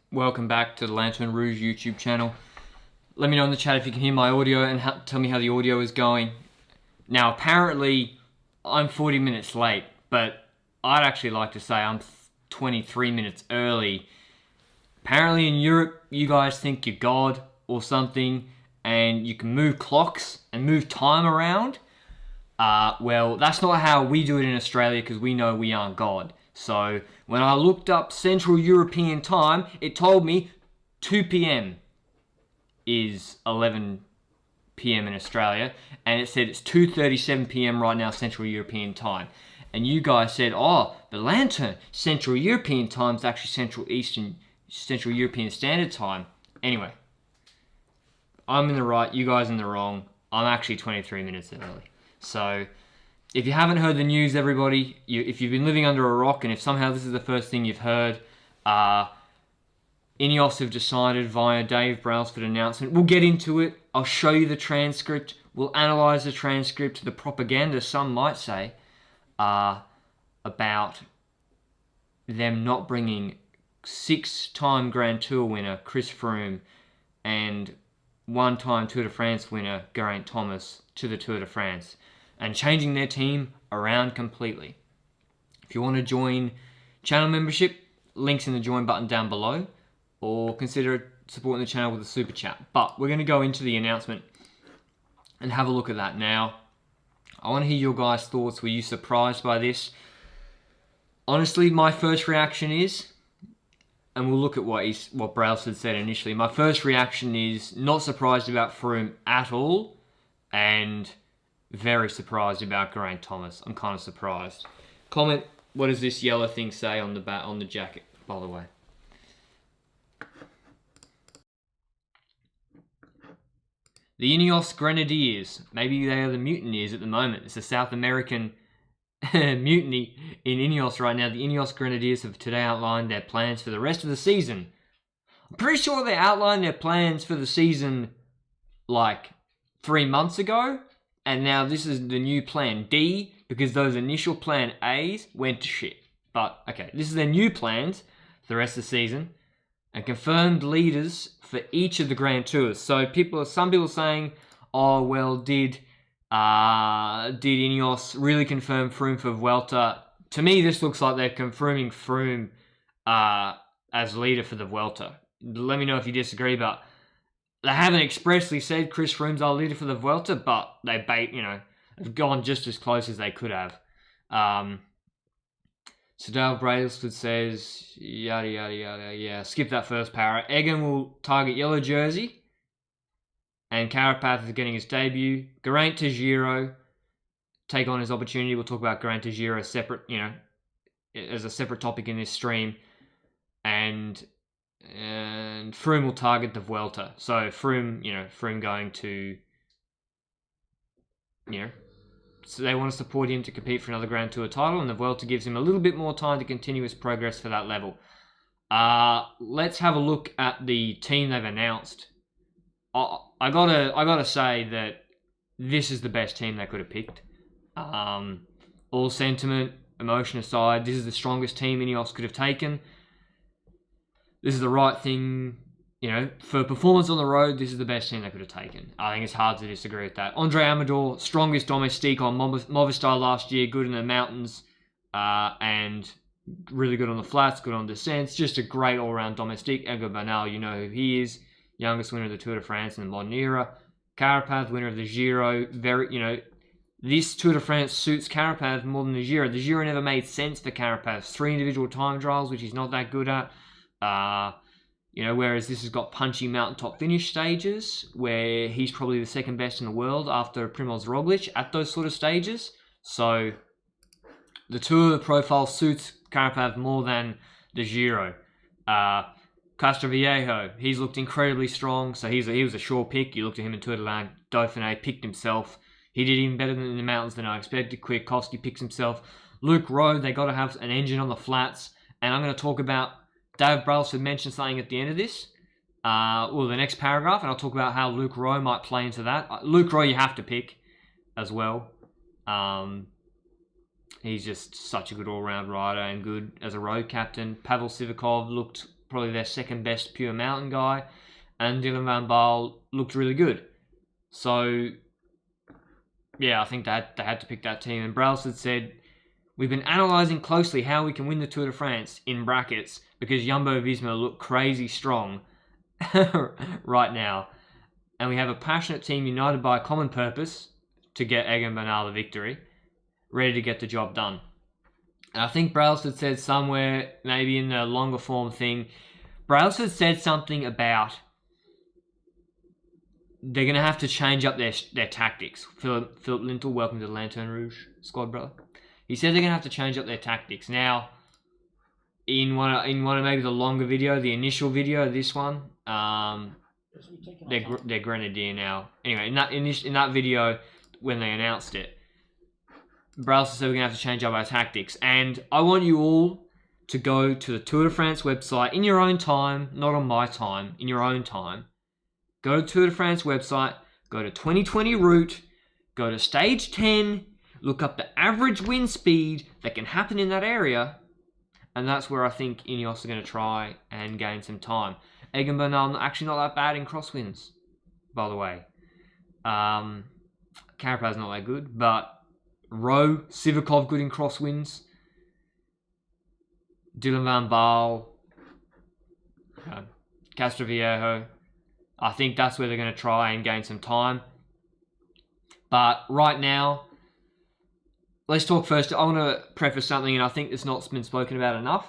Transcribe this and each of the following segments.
Welcome back to the Lanterne Rouge YouTube channel. Let me know in the chat if you can hear my audio and tell me how the audio is going. Now, apparently, I'm 40 minutes late, but I'd actually like to say I'm 23 minutes early. Apparently in Europe, you guys think you're God or something, and you can move clocks and move time around. Well, that's not how we do it in Australia because we know we aren't God. So when I looked up Central European time, it told me 2 p.m. is 11 p.m. in Australia, and it said it's 2:37 p.m. right now Central European time. And you guys said, oh, the Lanterne, Central European time is actually Central European Standard Time. Anyway, I'm in the right, you guys in the wrong. I'm actually 23 minutes early. So, if you haven't heard the news, everybody, if you've been living under a rock, and if somehow this is the first thing you've heard, Ineos have decided via Dave Brailsford announcement. We'll get into it. I'll show you the transcript. We'll analyse the transcript, the propaganda, some might say, about them not bringing 6-time Grand Tour winner Chris Froome and 1-time Tour de France winner Geraint to the Tour de France, and changing their team around completely. If you want to join channel membership, links in the join button down below, or consider supporting the channel with a super chat. But we're going to go into the announcement and have a look at that now. I want to hear your guys' thoughts. Were you surprised by this? Honestly, my first reaction is, and we'll look at what Brailsford said initially. My first reaction is not surprised about Froome at all, and very surprised about Geraint Thomas. I'm kind of surprised. Comment, what does this yellow thing say on the jacket, by the way? The Ineos Grenadiers. Maybe they are the mutineers at the moment. It's a South American mutiny in Ineos right now. The Ineos Grenadiers have today outlined their plans for the rest of the season. I'm pretty sure they outlined their plans for the season like 3 months ago. And now this is the new plan D, because those initial plan A's went to shit. But, okay, this is their new plans for the rest of the season, and confirmed leaders for each of the Grand Tours. So some people are saying, oh, well, did Ineos really confirm Froome for Vuelta? To me, this looks like they're confirming Froome as leader for the Vuelta. Let me know if you disagree, but they haven't expressly said Chris Froome's our leader for the Vuelta, but they have gone just as close as they could have. So Dale Brailsford says, yada, yada, yada, yeah, skip that first para. Egan will target yellow jersey, and Carapaz is getting his debut. Geraint to Giro, take on his opportunity. We'll talk about Geraint to Giro separate, as a separate topic in this stream. And Froome will target the Vuelta. So Froome going to, so they want to support him to compete for another Grand Tour title, and the Vuelta gives him a little bit more time to continue his progress for that level. Let's have a look at the team they've announced. I gotta say that this is the best team they could have picked. All sentiment, emotion aside, this is the strongest team Ineos could have taken. This is the right thing, for performance on the road, this is the best team they could have taken. I think it's hard to disagree with that. Andre Amador, strongest domestique on Movistar last year, good in the mountains, and really good on the flats, good on descents, just a great all-round domestique. Egan Bernal, you know who he is, youngest winner of the Tour de France in the modern era. Carapaz, winner of the Giro, this Tour de France suits Carapaz more than the Giro. The Giro never made sense for Carapaz. 3 individual time trials, which he's not that good at. Whereas this has got punchy mountaintop finish stages, where he's probably the second best in the world after Primoz Roglic at those sort of stages. So the Tour profile suits Carapaz more than the Giro. Castroviejo, he's looked incredibly strong, so he was a sure pick. You looked at him in Tour de Dauphiné, picked himself. He did even better in the mountains than I expected. Kwiatkowski picks himself. Luke Rowe, they got to have an engine on the flats, and I'm going to talk about. Dave Brailsford mentioned something at the end of this, the next paragraph, and I'll talk about how Luke Rowe might play into that. Luke Rowe you have to pick as well. He's just such a good all-round rider and good as a road captain. Pavel Sivakov looked probably their second best pure mountain guy, and Dylan van Baarle looked really good. So, yeah, I think that they had to pick that team. And Brailsford said, we've been analysing closely how we can win the Tour de France, in brackets, because Jumbo-Visma look crazy strong right now. And we have a passionate team united by a common purpose to get Egan Bernal the victory, ready to get the job done. And I think Brailsford said somewhere, maybe in the longer form thing, Brailsford said something about they're going to have to change up their tactics. Philip Lintel, welcome to the Lanterne Rouge squad, brother. He said they're going to have to change up their tactics. Now, in one of maybe the longer video, the initial video, this one, they're Grenadier now. Anyway, in that video, when they announced it, Brailsford said we're going to have to change up our tactics. And I want you all to go to the Tour de France website in your own time, not on my time, in your own time. Go to Tour de France website, go to 2020 route, go to stage 10, look up the average wind speed that can happen in that area, and that's where I think Ineos are going to try and gain some time. Egan Bernal actually not that bad in crosswinds, by the way. Carapaz's not that good, but Rowe, Sivakov good in crosswinds. Dylan van Baarle, Castroviejo. I think that's where they're going to try and gain some time. But right now, let's talk first. I want to preface something, and I think it's not been spoken about enough.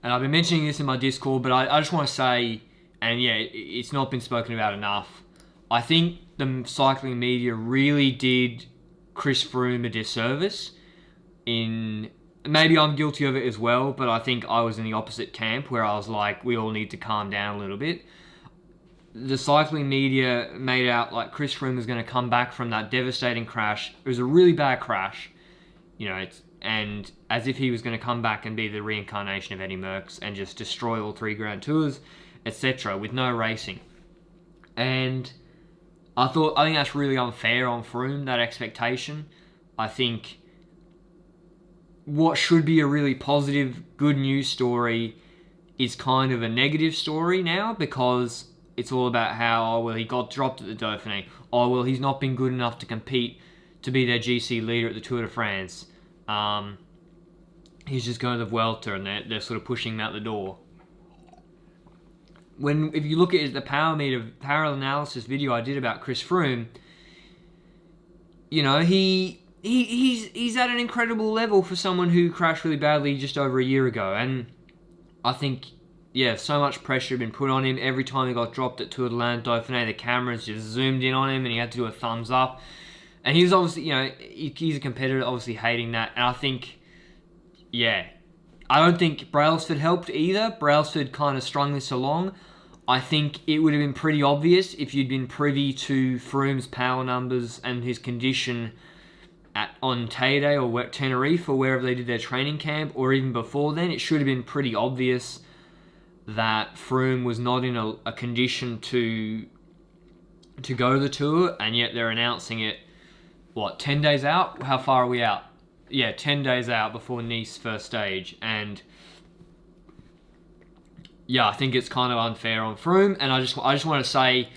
And I've been mentioning this in my Discord, but I just want to say, and yeah, it's not been spoken about enough. I think the cycling media really did Chris Froome a disservice. Maybe I'm guilty of it as well, but I think I was in the opposite camp where I was like, we all need to calm down a little bit. The cycling media made out like Chris Froome was going to come back from that devastating crash. It was a really bad crash, and as if he was going to come back and be the reincarnation of Eddie Merckx and just destroy all 3 Grand Tours, etc., with no racing. And I think that's really unfair on Froome, that expectation. I think what should be a really positive, good news story is kind of a negative story now, because it's all about how, he got dropped at the Dauphiné. He's not been good enough to compete to be their GC leader at the Tour de France. He's just going to the Vuelta, and they're sort of pushing him out the door. If you look at the power analysis video I did about Chris Froome, he's at an incredible level for someone who crashed really badly just over a year ago. And I think, so much pressure had been put on him. Every time he got dropped at Tour de l'Inde Dauphiné, the cameras just zoomed in on him and he had to do a thumbs up. And he was obviously, he's a competitor, obviously hating that. And I think, I don't think Brailsford helped either. Brailsford kind of strung this along. I think it would have been pretty obvious if you'd been privy to Froome's power numbers and his condition on Teide or Tenerife or wherever they did their training camp, or even before then. It should have been pretty obvious that Froome was not in a condition to go to the Tour, and yet they're announcing it, 10 days out? How far are we out? 10 days out before Nice first stage. And I think it's kind of unfair on Froome. And I just want to say,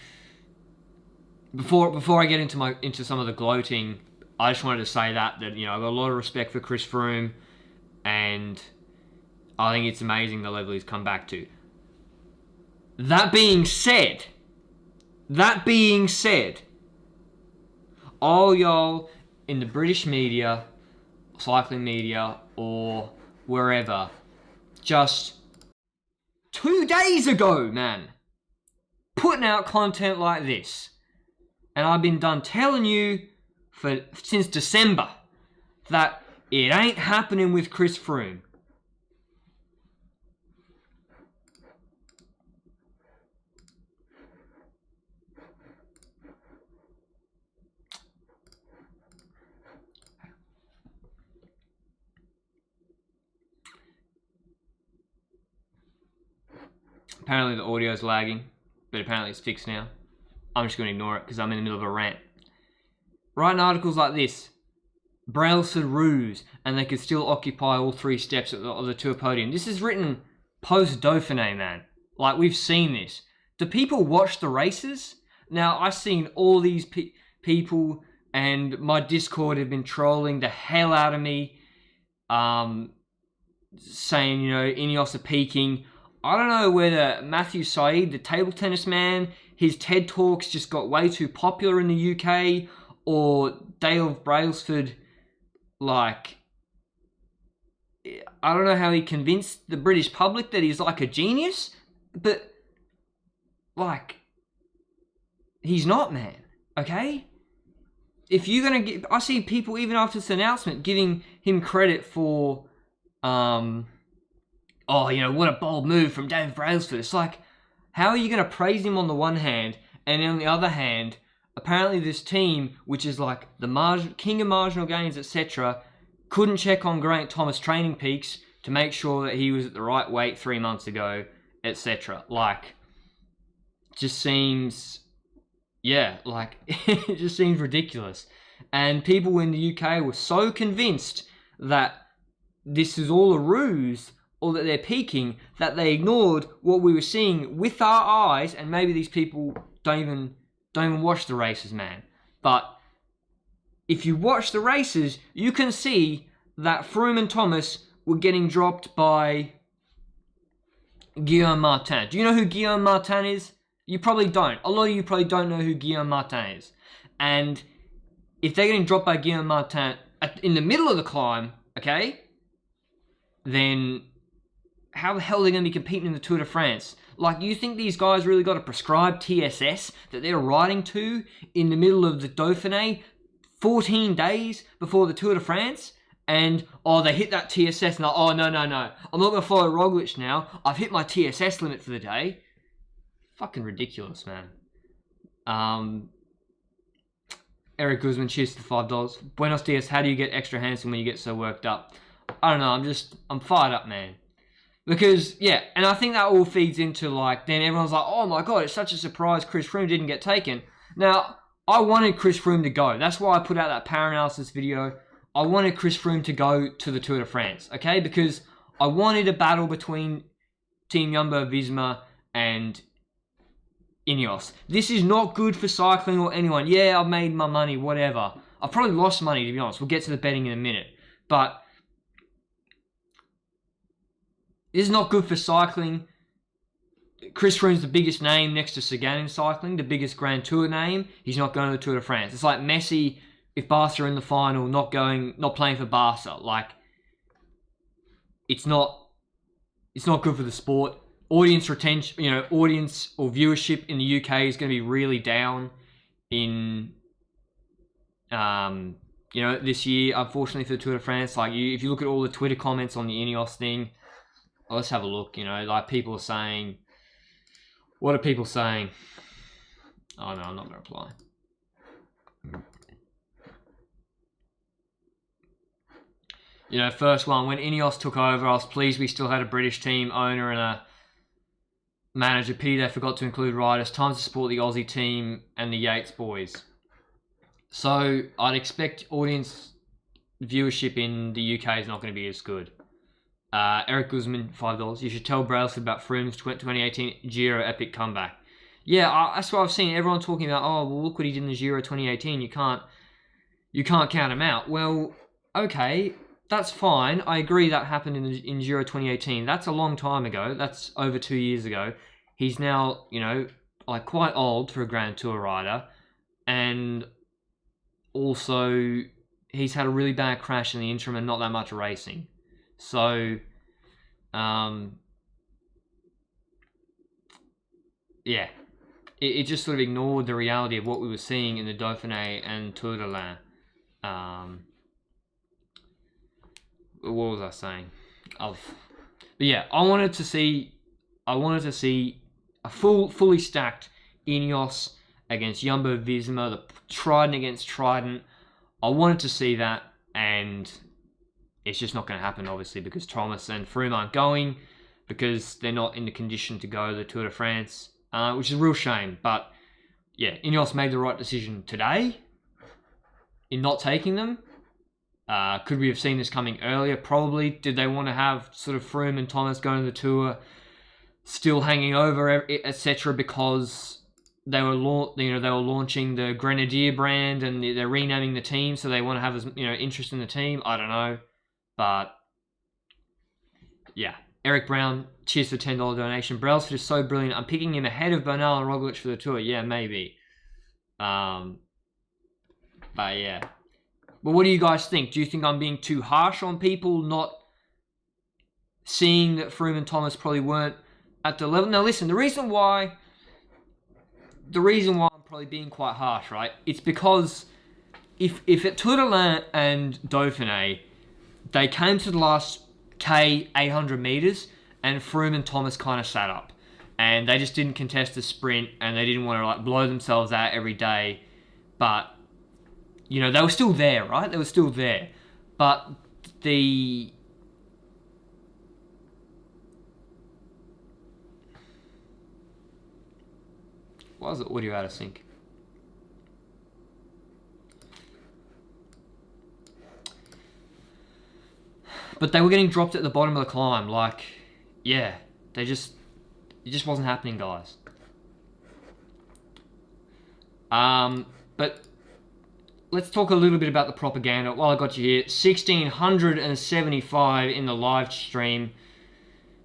before I get into some of the gloating, I just wanted to say that I've got a lot of respect for Chris Froome, and I think it's amazing the level he's come back to. That being said, all y'all in the British media, cycling media, or wherever, just 2 days ago, man, putting out content like this. And I've been done telling you since December that it ain't happening with Chris Froome. Apparently the audio is lagging, but apparently it's fixed now. I'm just going to ignore it because I'm in the middle of a rant. Writing articles like this, Brailsford, Rouge, and they could still occupy all 3 steps of the Tour podium. This is written post-Dauphiné, man. Like, we've seen this. Do people watch the races? Now, I've seen all these people, and my Discord have been trolling the hell out of me, saying, you know, Ineos are peaking. I don't know whether Matthew Said, the table tennis man, his TED Talks just got way too popular in the UK, or Dale Brailsford, like, I don't know how he convinced the British public that he's like a genius, but, like, he's not, man, okay? If you're going to get, I see people, even after this announcement, giving him credit for, oh, you know, what a bold move from Dave Brailsford. It's like, how are you going to praise him on the one hand, and on the other hand, apparently this team, which is like the king of marginal gains, etc., couldn't check on Geraint Thomas training peaks to make sure that he was at the right weight 3 months ago, etc. Like, just seems, yeah, like, it just seems ridiculous. And people in the UK were so convinced that this is all a ruse, or that they're peaking, that they ignored what we were seeing with our eyes, and maybe these people don't even watch the races, man. But if you watch the races, you can see that Froome and Thomas were getting dropped by Guillaume Martin. Do you know who Guillaume Martin is? You probably don't. A lot of you probably don't know who Guillaume Martin is. And if they're getting dropped by Guillaume Martin in the middle of the climb, okay, then how the hell are they going to be competing in the Tour de France? Like, you think these guys really got a prescribed TSS that they're riding to in the middle of the Dauphiné 14 days before the Tour de France? And, oh, they hit that TSS and, oh, no. I'm not going to follow Roglic now. I've hit my TSS limit for the day. Fucking ridiculous, man. Eric Guzman, cheers to the $5. Buenos dias, how do you get extra handsome when you get so worked up? I don't know, I'm fired up, man. Because, yeah, and I think that all feeds into, like, then everyone's like, oh my god, it's such a surprise Chris Froome didn't get taken. Now, I wanted Chris Froome to go. That's why I put out that power analysis video. I wanted Chris Froome to go to the Tour de France, okay? Because I wanted a battle between Team Jumbo-Visma and Ineos. This is not good for cycling or anyone. Yeah, I've made my money, whatever. I've probably lost money, to be honest. We'll get to the betting in a minute. But this is not good for cycling. Chris Froome's the biggest name next to Sagan in cycling, the biggest Grand Tour name. He's not going to the Tour de France. It's like Messi, if Barca are in the final, not playing for Barca. Like, it's not good for the sport. Audience retention, audience or viewership in the UK is going to be really down in, this year, unfortunately, for the Tour de France. Like, if you look at all the Twitter comments on the Ineos thing, well, let's have a look. Like, people are saying, what are people saying? Oh no, I'm not going to reply. First one, when Ineos took over, I was pleased we still had a British team owner and a manager. Pity they forgot to include riders. Time to support the Aussie team and the Yates boys. So I'd expect audience viewership in the UK is not going to be as good. Eric Guzman, $5. You should tell Brailsford about Froome's 2018 Giro epic comeback. Yeah, that's what I've seen. Everyone talking about, oh, well, look what he did in the Giro 2018. You can't count him out. Well, okay, that's fine. I agree that happened in Giro 2018. That's a long time ago. That's over 2 years ago. He's now, quite old for a Grand Tour rider. And also, he's had a really bad crash in the interim and not that much racing. So, yeah, it just sort of ignored the reality of what we were seeing in the Dauphiné and Tour de l'Ain. What was I saying? But yeah, I wanted to see a fully stacked Ineos against Jumbo-Visma, the Trident against Trident. I wanted to see that, and it's just not going to happen, obviously, because Thomas and Froome aren't going, because they're not in the condition to go to the Tour de France, which is a real shame. But yeah, Ineos made the right decision today in not taking them. Could we have seen this coming earlier? Probably. Did they want to have sort of Froome and Thomas going to the Tour, still hanging over, etc., because they were launching the Grenadier brand and they're renaming the team, so they want to have as interest in the team. I don't know, but yeah. Eric Brown, cheers for $10 donation. Brailsford is so brilliant. I'm picking him ahead of Bernal and Roglic for the Tour. Yeah, maybe. But yeah. But what do you guys think? Do you think I'm being too harsh on people not seeing that Froome and Thomas probably weren't at the level? Now listen, the reason why I'm probably being quite harsh, right? It's because if at Tour de Lanterne and Dauphiné, they came to the last 800 meters, and Froome and Thomas kind of sat up, and they just didn't contest the sprint, and they didn't want to like blow themselves out every day, but they were still there, right? They were still there, but why is the audio out of sync? But they were getting dropped at the bottom of the climb. Like, yeah, it just wasn't happening, guys. But let's talk a little bit about the propaganda while I got you here. 1,675 in the live stream.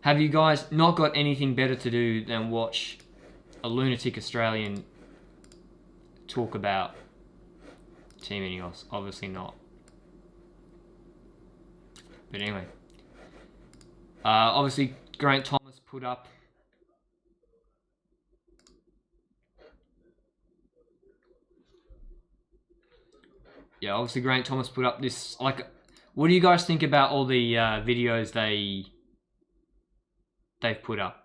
Have you guys not got anything better to do than watch a lunatic Australian talk about Team Ineos? Obviously not. But anyway, obviously Geraint Thomas put up this, like, what do you guys think about all the videos they've put up?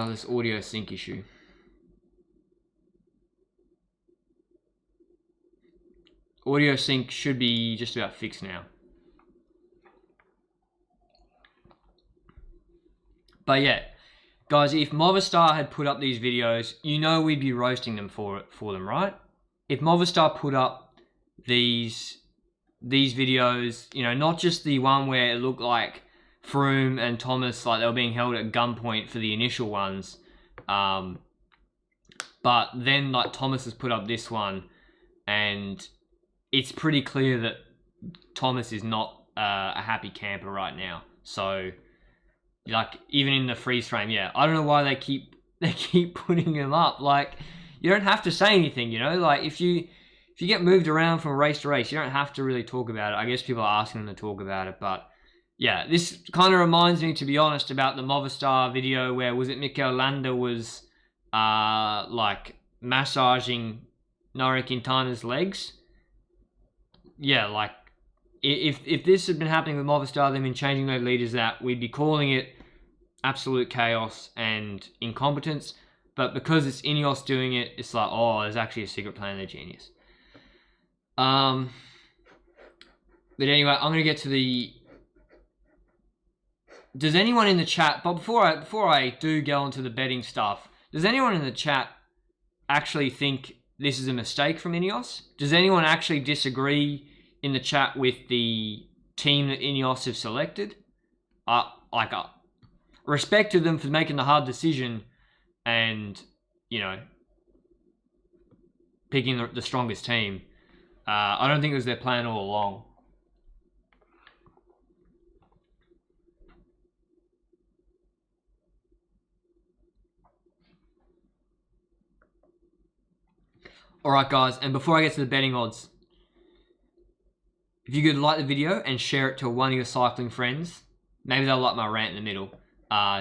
This audio sync issue. Audio sync should be just about fixed now. But yeah, guys, if Movistar had put up these videos, we'd be roasting them for them, right? If Movistar put up these videos, not just the one where it looked like Froome and Thomas, like they were being held at gunpoint for the initial ones, but then like Thomas has put up this one, and it's pretty clear that Thomas is not a happy camper right now. So, like, even in the freeze frame, yeah, I don't know why they keep putting him up. Like, you don't have to say anything, like if you get moved around from race to race, you don't have to really talk about it. I guess people are asking them to talk about it, but yeah, this kind of reminds me, to be honest, about the Movistar video where, was it Mikel Landa was like massaging Nairo Quintana's legs? Yeah, like if this had been happening with Movistar, they've been changing their leaders, that we'd be calling it absolute chaos and incompetence. But because it's Ineos doing it, it's like, oh, there's actually a secret plan. They're genius. But anyway, I'm gonna get to the. Does anyone in the chat? But before I do go into the betting stuff, does anyone in the chat actually think this is a mistake from Ineos? Does anyone actually disagree in the chat with the team that Ineos have selected? Respect to them for making the hard decision and, picking the strongest team. I don't think it was their plan all along. Alright guys, and before I get to the betting odds, if you could like the video and share it to one of your cycling friends, maybe they'll like my rant in the middle,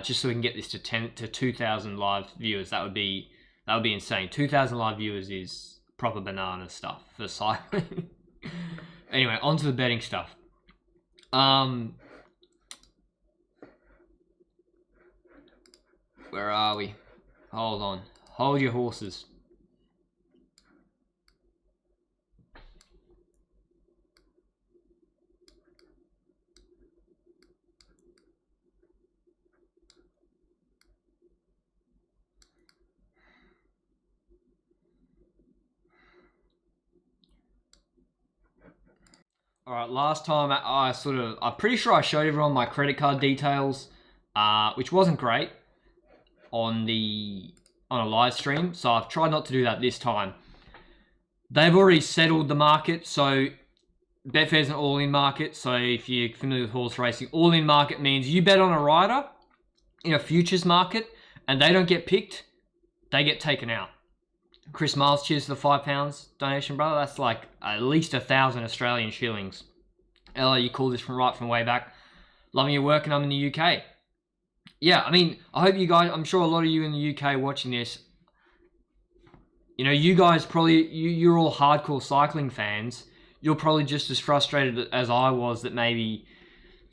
just so we can get this to 2,000 live viewers. That would be insane. 2,000 live viewers is proper banana stuff for cycling. Anyway, on to the betting stuff. Where are we? Hold on. Hold your horses. All right, last time I'm pretty sure I showed everyone my credit card details, which wasn't great on a live stream. So I've tried not to do that this time. They've already settled the market, so Betfair's an all-in market. So if you're familiar with horse racing, all-in market means you bet on a rider in a futures market and they don't get picked, they get taken out. Chris Miles, cheers for the £5 donation, brother. That's like at least 1,000 Australian shillings. Ella, you called this from way back. Loving your work, and I'm in the UK. Yeah, I mean, I hope you guys, I'm sure a lot of you in the UK watching this, you know, you guys probably, you're all hardcore cycling fans. You're probably just as frustrated as I was that maybe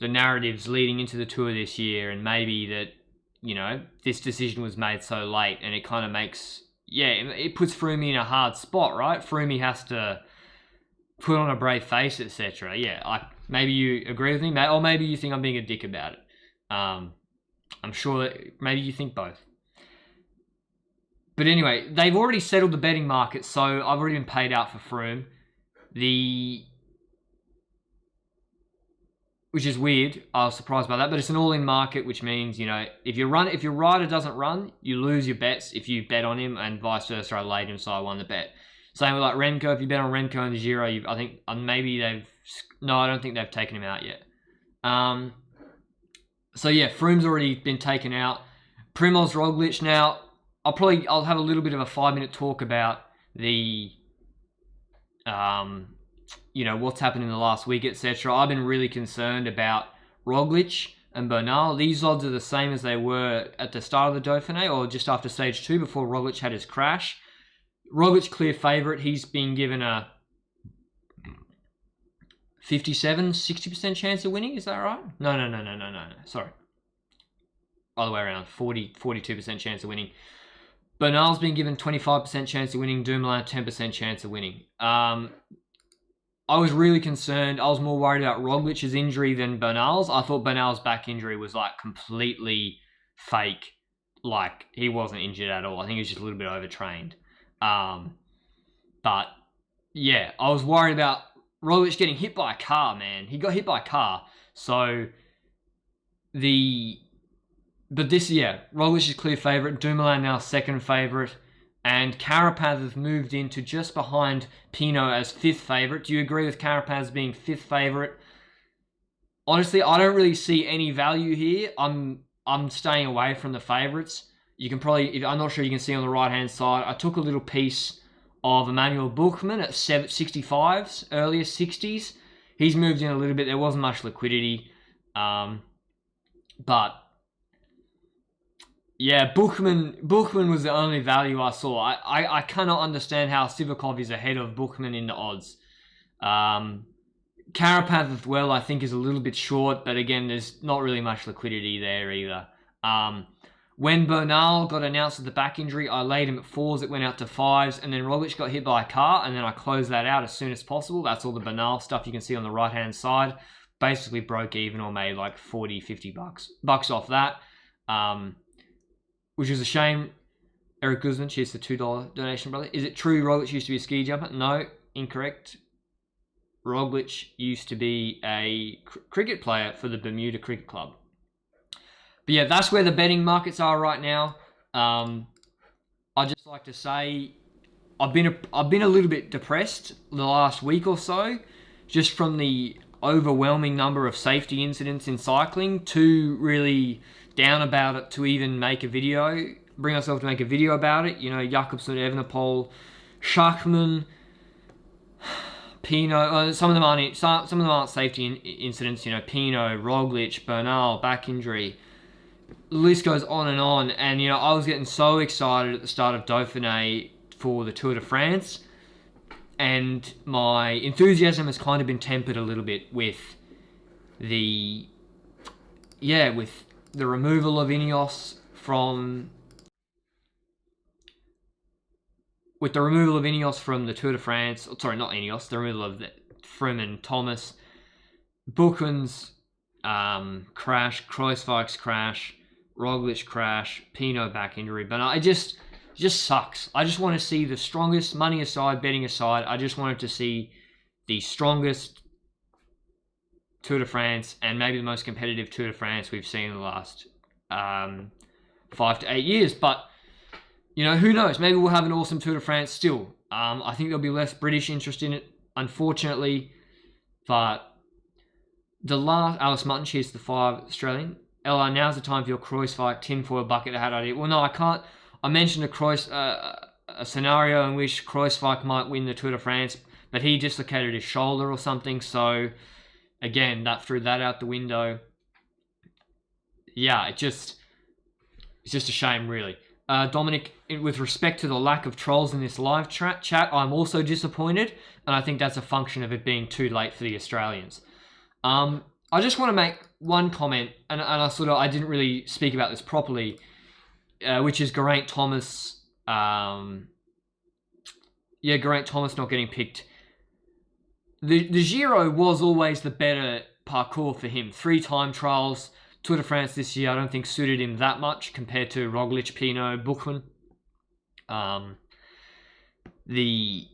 the narratives leading into the Tour this year, and maybe that, you know, this decision was made so late, and it kind of makes... Yeah, it puts Froome in a hard spot, right? Froome has to put on a brave face, etc. Yeah, maybe you agree with me, or maybe you think I'm being a dick about it. I'm sure that maybe you think both. But anyway, they've already settled the betting market, so I've already been paid out for Froome. Which is weird. I was surprised by that, but it's an all-in market, which means, you know, if your rider doesn't run, you lose your bets if you bet on him, and vice versa. I laid him, so I won the bet. Same with like Remco. If you bet on Remco and the Giro, I think maybe I don't think they've taken him out yet. So yeah, Froome's already been taken out. Primoz Roglic. Now, I'll have a little bit of a 5-minute talk about the you know, what's happened in the last week, etc. I've been really concerned about Roglic and Bernal. These odds are the same as they were at the start of the Dauphiné, or just after stage 2 before Roglic had his crash. Roglic clear favourite. He's been given a 60% chance of winning. Is that right? No. Sorry. Other way around. 42% chance of winning. Bernal's been given 25% chance of winning. Dumoulin 10% chance of winning. I was really concerned. I was more worried about Roglic's injury than Bernal's. I thought Bernal's back injury was like completely fake. Like he wasn't injured at all. I think he was just a little bit overtrained. But yeah, I was worried about Roglic getting hit by a car, man. He got hit by a car. So Roglic is clear favourite. Dumoulin now second favourite. And Carapaz has moved into just behind Pinot as 5th favourite. Do you agree with Carapaz being 5th favourite? Honestly, I don't really see any value here. I'm staying away from the favourites. You can probably, I'm not sure you can see on the right-hand side, I took a little piece of Emmanuel Buchmann at 65s, earlier 60s. He's moved in a little bit. There wasn't much liquidity. But yeah, Buchmann was the only value I saw. I cannot understand how Sivakov is ahead of Buchmann in the odds. Carapaz as well, I think, is a little bit short, but again, there's not really much liquidity there either. When Bernal got announced with the back injury, I laid him at 4s, it went out to 5s, and then Roglic got hit by a car, and then I closed that out as soon as possible. That's all the Bernal stuff you can see on the right-hand side. Basically broke even or made like 40, 50 bucks off that. Which is a shame. Eric Guzman, cheers for $2 donation, brother. Is it true Roglic used to be a ski jumper? No, incorrect. Roglic used to be a cricket player for the Bermuda Cricket Club. But yeah, that's where the betting markets are right now. I'd just like to say I've been a little bit depressed the last week or so, just from the overwhelming number of safety incidents in cycling. Too really down about it to even make a video, bring ourselves to make a video about it. You know, Jakobsen, Evenepoel, Schachmann, Pinot. Some of them aren't safety incidents. You know, Pinot, Roglic, Bernal, back injury. The list goes on. And you know, I was getting so excited at the start of Dauphiné for the Tour de France, and my enthusiasm has kind of been tempered a little bit with the removal of Ineos from the Tour de France. Sorry, not Ineos. The removal of Froome and Thomas. Buchan's crash, Kreuzweig's crash, Roglic crash, Pinot back injury. But it just sucks. I just want to see the strongest, money aside, betting aside, I just wanted to see the strongest Tour de France, and maybe the most competitive Tour de France we've seen in the last 5 to 8 years. But, you know, who knows? Maybe we'll have an awesome Tour de France still. I think there'll be less British interest in it, unfortunately. But the last... Alice Mutton, cheers to the 5 Australian. LR, now's the time for your Kruiswijk tinfoil bucket hat idea. Well, no, I can't. I mentioned a scenario in which Kruiswijk might win the Tour de France, but he dislocated his shoulder or something. So, again, that threw that out the window. Yeah, it's just a shame, really. Dominic, with respect to the lack of trolls in this live chat, I'm also disappointed, and I think that's a function of it being too late for the Australians. I just want to make one comment, and I didn't really speak about this properly, which is Geraint Thomas. Geraint Thomas not getting picked. The Giro was always the better parcours for him. 3 time trials. Tour de France this year I don't think suited him that much compared to Roglic, Pinot, Buchmann. The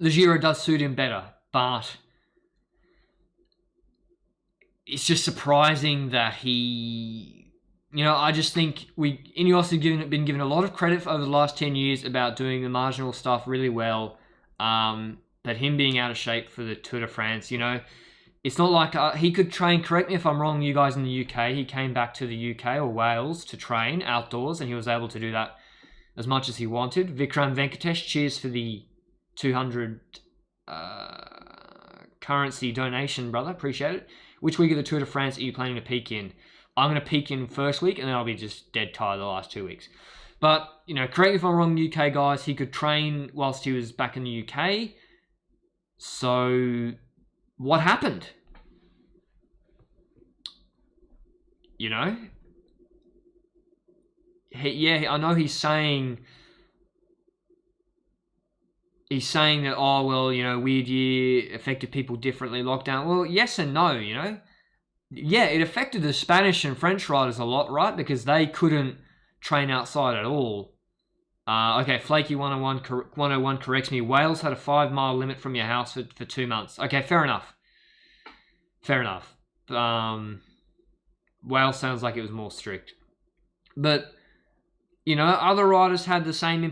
Giro does suit him better, but it's just surprising that he... You know, I just think Ineos have been given a lot of credit over the last 10 years about doing the marginal stuff really well. But him being out of shape for the Tour de France, you know, it's not like he could train. Correct me if I'm wrong, you guys in the UK. He came back to the UK or Wales to train outdoors, and he was able to do that as much as he wanted. Vikram Venkatesh, cheers for the 200 currency donation, brother. Appreciate it. Which week of the Tour de France are you planning to peak in? I'm going to peak in first week, and then I'll be just dead tired the last 2 weeks. But, you know, correct me if I'm wrong, UK guys, he could train whilst he was back in the UK. So, what happened? You know? I know he's saying that, oh, well, you know, weird year affected people differently, lockdown. Well, yes and no, you know? Yeah, it affected the Spanish and French riders a lot, right? Because they couldn't train outside at all. Okay, Flaky 101 corrects me. Wales had a 5-mile limit from your house for 2 months. Okay, fair enough. Wales sounds like it was more strict. But, you know, other riders had the same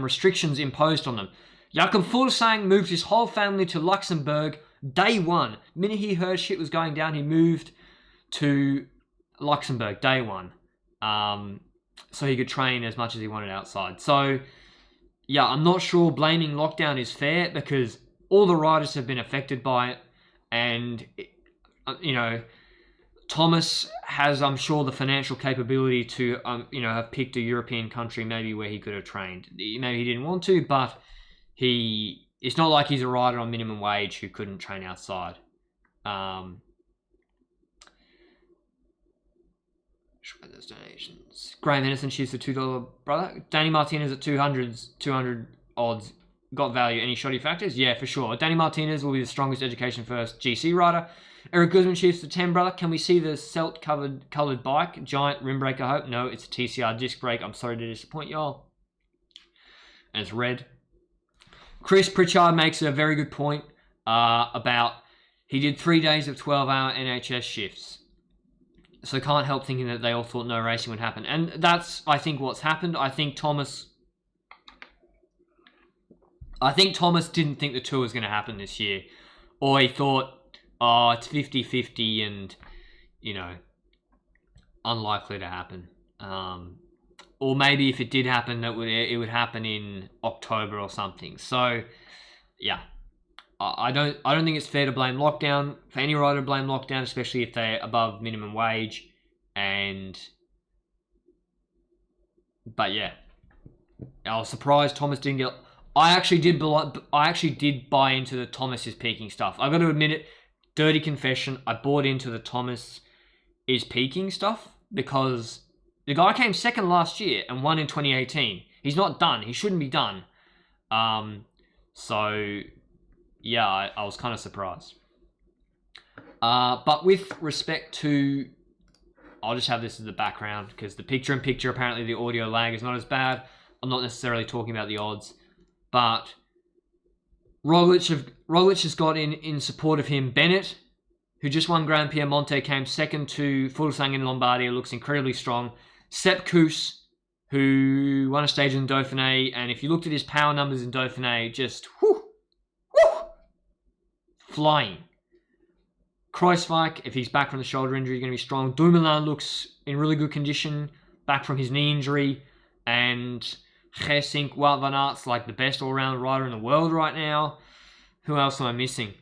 restrictions imposed on them. Jakob Fuglsang moved his whole family to Luxembourg day 1. The minute he heard shit was going down, he moved to Luxembourg day 1. So he could train as much as he wanted outside. So, yeah, I'm not sure blaming lockdown is fair because all the riders have been affected by it. And, you know, Thomas has, I'm sure, the financial capability to, you know, have picked a European country maybe where he could have trained. Maybe he didn't want to, but it's not like he's a rider on minimum wage who couldn't train outside. Those donations. Graham Henderson shoots the $2 brother. Danny Martinez at 200 odds. Got value. Any shoddy factors? Yeah, for sure. Danny Martinez will be the strongest education first GC rider. Eric Guzman shoots the 10 brother. Can we see the Celt coloured bike? Giant rim brake, I hope. No, it's a TCR disc brake. I'm sorry to disappoint y'all. And it's red. Chris Pritchard makes a very good point about he did 3 days of 12-hour NHS shifts. So can't help thinking that they all thought no racing would happen. And that's, I think, what's happened. I think Thomas didn't think the tour was going to happen this year. Or he thought, oh, it's 50-50 and, you know, unlikely to happen. Or maybe if it did happen, it would happen in October or something. So, yeah. I don't think it's fair to blame lockdown, for any rider to blame lockdown, especially if they're above minimum wage. But yeah, I was surprised Thomas didn't get. I actually did buy into the Thomas is peaking stuff. I got to admit it, dirty confession. I bought into the Thomas is peaking stuff because the guy came second last year and won in 2018. He's not done. He shouldn't be done. So. Yeah, I was kind of surprised. But with respect to... I'll just have this as the background because the picture-in-picture, apparently the audio lag is not as bad. I'm not necessarily talking about the odds. But Roglic has got in support of him Bennett, who just won Grand Piemonte, came second to Fuglsang in Lombardia, looks incredibly strong. Sepp Kuss, who won a stage in Dauphiné, and if you looked at his power numbers in Dauphiné, just flying. Kruijswijk, if he's back from the shoulder injury, is going to be strong. Dumoulin looks in really good condition, back from his knee injury. And Geesink, Wout van Aert's like the best all-round rider in the world right now. Who else am I missing?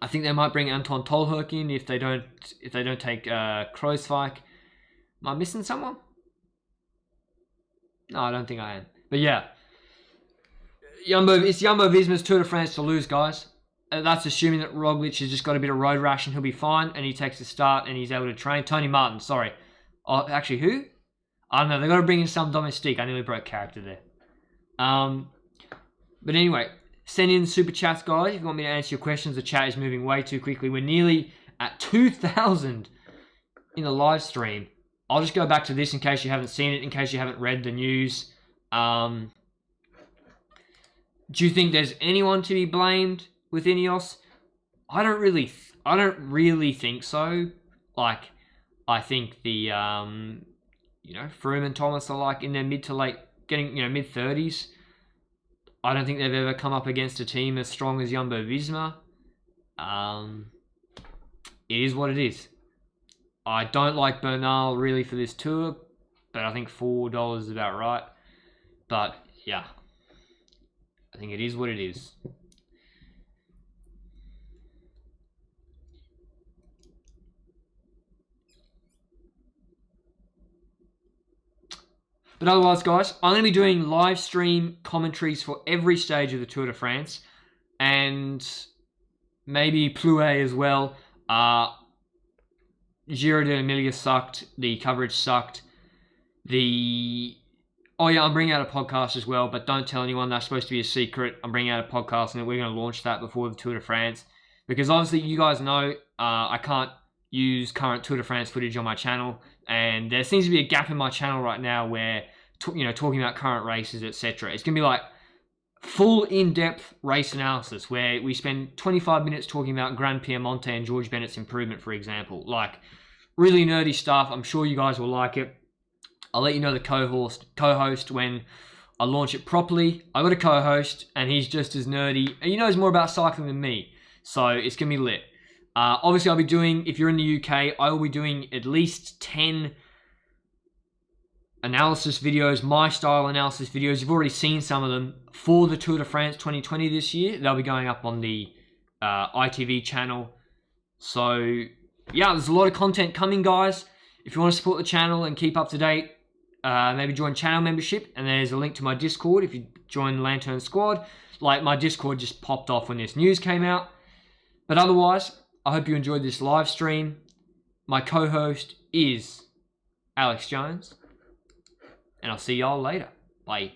I think they might bring Anton Tolherk in if they don't take Kruijswijk. Am I missing someone? No, I don't think I am. But yeah, it's Jumbo Visma's Tour de France to lose, guys. That's assuming that Roglic has just got a bit of road rash and he'll be fine, and he takes the start and he's able to train. Tony Martin, sorry. Oh, actually, who? I don't know. They've got to bring in some domestique. I nearly broke character there. But anyway, send in super chats, guys. If you want me to answer your questions, the chat is moving way too quickly. We're nearly at 2,000 in the live stream. I'll just go back to this in case you haven't seen it, in case you haven't read the news. Do you think there's anyone to be blamed with Ineos? I don't really think so. Like, I think the Froome and Thomas are like in their mid to late, getting mid 30s. I don't think they've ever come up against a team as strong as Jumbo Visma. It is what it is. I don't like Bernal really for this tour, but I think $4 is about right. But yeah, I think it is what it is. But otherwise, guys, I'm going to be doing live stream commentaries for every stage of the Tour de France, and maybe Plouay as well. Giro d'Emilia sucked. The coverage sucked. Oh yeah, I'm bringing out a podcast as well, but don't tell anyone. That's supposed to be a secret. I'm bringing out a podcast, and we're going to launch that before the Tour de France, because obviously you guys know I can't use current Tour de France footage on my channel, and there seems to be a gap in my channel right now where talking about current races, etc. It's going to be like full in-depth race analysis where we spend 25 minutes talking about Grand Piemonte and George Bennett's improvement, for example. Like, really nerdy stuff. I'm sure you guys will like it. I'll let you know the co-host when I launch it properly. I got a co-host, and he's just as nerdy, and he knows more about cycling than me, so it's going to be lit. Obviously, I'll be doing, if you're in the UK, I will be doing at least 10 analysis videos, my style analysis videos. You've already seen some of them for the Tour de France 2020 this year. They'll be going up on the ITV channel. So, yeah, there's a lot of content coming, guys. If you want to support the channel and keep up to date, maybe join channel membership, and there's a link to my Discord if you join the Lanterne squad. Like, my Discord just popped off when this news came out. But otherwise, I hope you enjoyed this live stream. My co-host is Alex Jones, and I'll see y'all later. Bye.